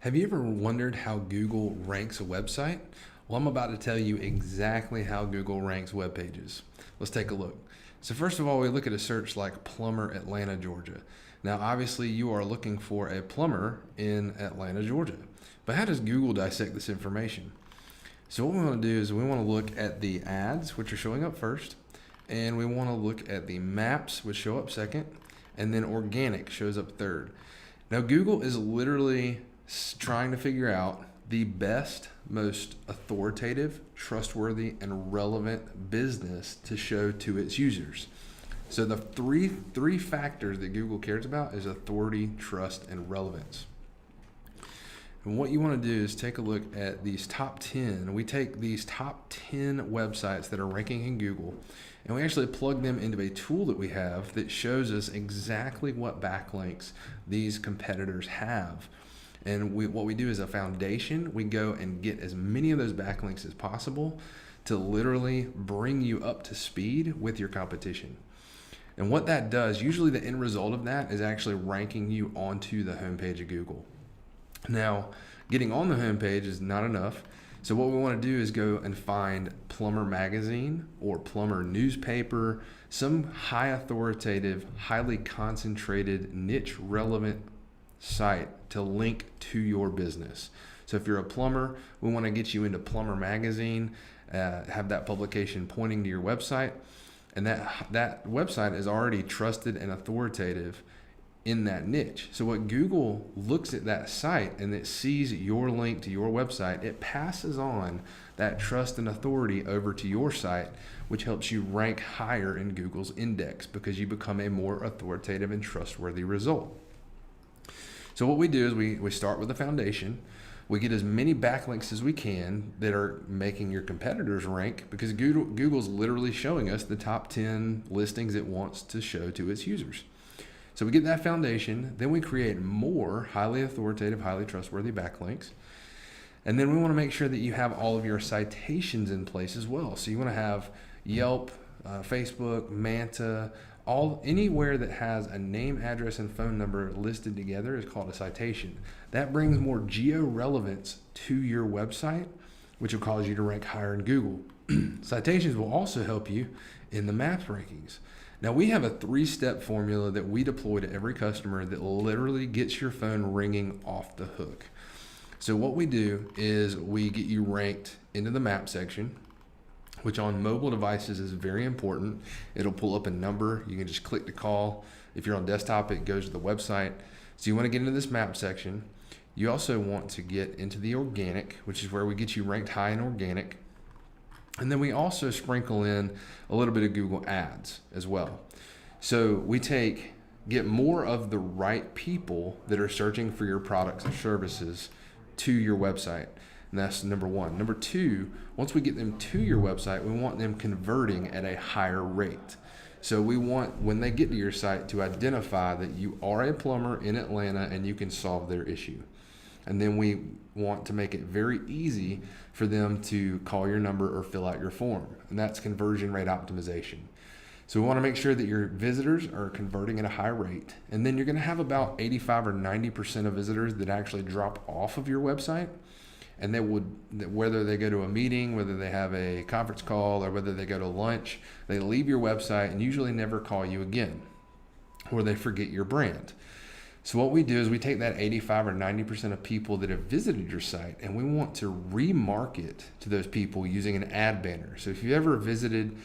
Have you ever wondered how Google ranks a website? Well, I'm about to tell you exactly how Google ranks web pages. Let's take a look. So first of all, we look at a search like plumber Atlanta, Georgia. Now, obviously you are looking for a plumber in Atlanta, Georgia. But how does Google dissect this information? So what we want to do is we want to look at the ads, which are showing up first, and we want to look at the maps, which show up second, and then organic shows up third. Now, Google is literally trying to figure out the best, most authoritative, trustworthy, and relevant business to show to its users. So the three factors that Google cares about is authority, trust, and relevance. And what you want to do is take a look at these top 10. We take these top 10 websites that are ranking in Google, and we actually plug them into a tool that we have that shows us exactly what backlinks these competitors have. And what we do is a foundation. We go and get as many of those backlinks as possible to literally bring you up to speed with your competition. And what that does, usually the end result of that is actually ranking you onto the homepage of Google. Now, getting on the homepage is not enough. So what we want to do is go and find Plumber Magazine or Plumber Newspaper, some high authoritative, highly concentrated, niche relevant site to link to your business. So if you're a plumber, we want to get you into Plumber Magazine, have that publication pointing to your website, and that website is already trusted and authoritative in that niche. So what Google looks at that site and it sees your link to your website, it passes on that trust and authority over to your site, which helps you rank higher in Google's index because you become a more authoritative and trustworthy result. So what we do is we start with a foundation. We get as many backlinks as we can that are making your competitors rank because Google's literally showing us the top 10 listings it wants to show to its users. So we get that foundation, then we create more highly authoritative, highly trustworthy backlinks. And then we want to make sure that you have all of your citations in place as well. So you want to have Yelp, Facebook, Manta, anywhere that has a name, address, and phone number listed together is called a citation. That brings more geo-relevance to your website, which will cause you to rank higher in Google. Citations will also help you in the maps rankings. Now, we have a 3-step formula that we deploy to every customer that literally gets your phone ringing off the hook. So what we do is we get you ranked into the map section, which on mobile devices is very important. It'll pull up a number. You can just click to call. If you're on desktop, it goes to the website. So you want to get into this map section. You also want to get into the organic, which is where we get you ranked high in organic. And then we also sprinkle in a little bit of Google Ads as well. So we get more of the right people that are searching for your products and services to your website. And that's number one. Number two, once we get them to your website, we want them converting at a higher rate. So we want, when they get to your site, to identify that you are a plumber in Atlanta and you can solve their issue. And then we want to make it very easy for them to call your number or fill out your form. And that's conversion rate optimization. So we want to make sure that your visitors are converting at a high rate. And then you're going to have about 85 or 90% of visitors that actually drop off of your website. And they would, whether they go to a meeting, whether they have a conference call, or whether they go to lunch, they leave your website and usually never call you again, or they forget your brand. So what we do is we take that 85 or 90% of people that have visited your site and we want to remarket to those people using an ad banner. So if you ever visited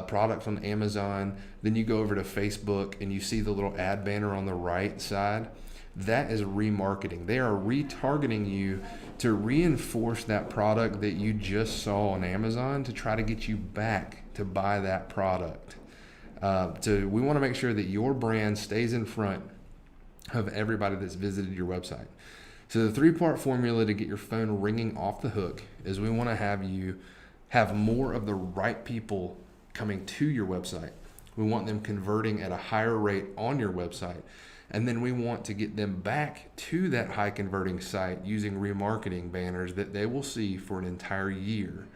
products on Amazon, then you go over to Facebook and you see the little ad banner on the right side, that is remarketing. They are retargeting you to reinforce that product that you just saw on Amazon to try to get you back to buy that product. We want to make sure that your brand stays in front of everybody that's visited your website. So the 3-part formula to get your phone ringing off the hook is we want to have you have more of the right people coming to your website. We want them converting at a higher rate on your website. And then we want to get them back to that high converting site using remarketing banners that they will see for an entire year.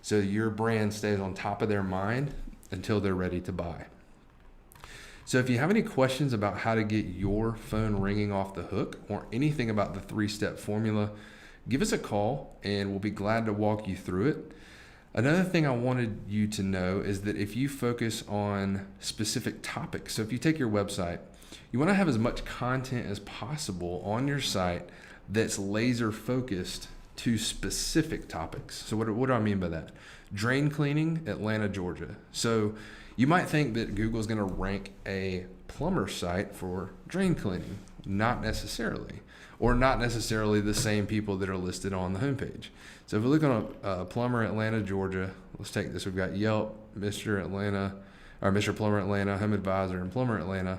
So your brand stays on top of their mind until they're ready to buy. So if you have any questions about how to get your phone ringing off the hook or anything about the 3-step formula, give us a call and we'll be glad to walk you through it. Another thing I wanted you to know is that if you focus on specific topics, so if you take your website, you want to have as much content as possible on your site that's laser focused to specific topics. So what do I mean by that? Drain cleaning, Atlanta, Georgia. So you might think that Google's going to rank a plumber site for drain cleaning. Not necessarily. Or not necessarily the same people that are listed on the homepage. So if we look on a plumber, Atlanta, Georgia, let's take this. We've got Yelp, Mr. Atlanta, or Mr. Plumber Atlanta, Home Advisor, and Plumber Atlanta.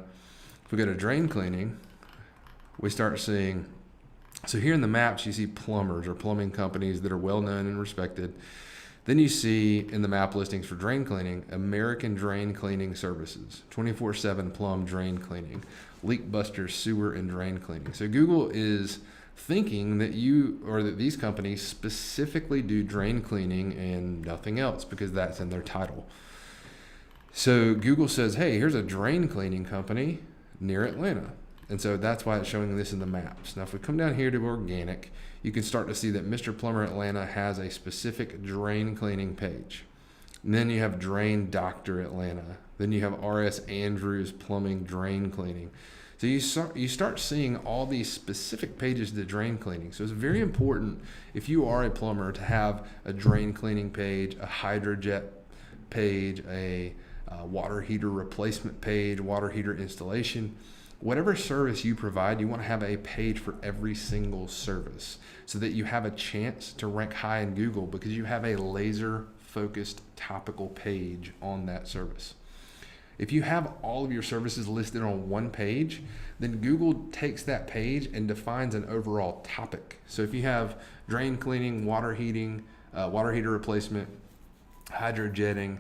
If we go to drain cleaning, we start seeing, so here in the maps, you see plumbers or plumbing companies that are well known and respected. Then you see in the map listings for drain cleaning, American Drain Cleaning Services, 24/7 plumb drain cleaning, Leak Buster sewer and drain cleaning. So Google is thinking that that these companies specifically do drain cleaning and nothing else because that's in their title. So Google says, hey, here's a drain cleaning company near Atlanta. And so that's why it's showing this in the maps. Now, if we come down here to organic, you can start to see that Mr. Plumber Atlanta has a specific drain cleaning page. And then you have Drain Doctor Atlanta. Then you have R.S. Andrews Plumbing Drain Cleaning. So you start seeing all these specific pages to drain cleaning. So it's very important if you are a plumber to have a drain cleaning page, a hydrojet page, a water heater replacement page, water heater installation. Whatever service you provide, you want to have a page for every single service so that you have a chance to rank high in Google because you have a laser focused topical page on that service. If you have all of your services listed on one page, then Google takes that page and defines an overall topic. So if you have drain cleaning, water heating, water heater replacement, hydrojetting,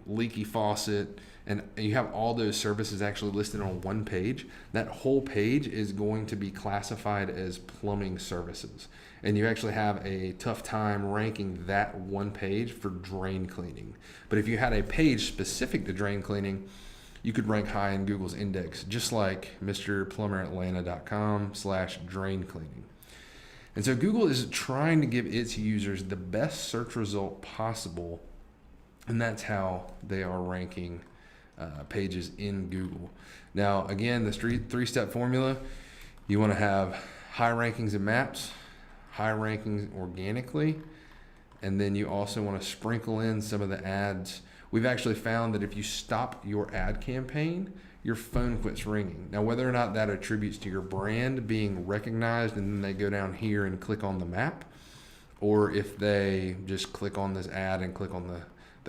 leaky faucet, and you have all those services actually listed on one page, that whole page is going to be classified as plumbing services. And you actually have a tough time ranking that one page for drain cleaning. But if you had a page specific to drain cleaning, you could rank high in Google's index, just like mrplumeratlanta.com/drain cleaning. And so Google is trying to give its users the best search result possible, and that's how they are ranking pages in Google. Now, again, the three-step formula, you want to have high rankings in maps, high rankings organically, and then you also want to sprinkle in some of the ads. We've actually found that if you stop your ad campaign, your phone quits ringing. Now, whether or not that attributes to your brand being recognized and then they go down here and click on the map, or if they just click on this ad and click on the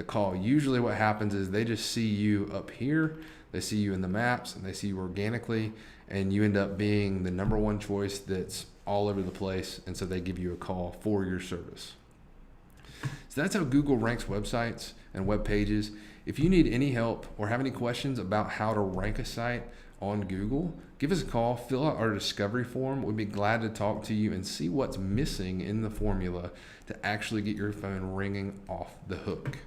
call, usually what happens is they just see you up here, they see you in the maps, and they see you organically, and you end up being the number one choice that's all over the place, and so they give you a call for your service. So that's how Google ranks websites and web pages. If you need any help or have any questions about how to rank a site on Google, give us a call, fill out our discovery form. We'd be glad to talk to you and see what's missing in the formula to actually get your phone ringing off the hook.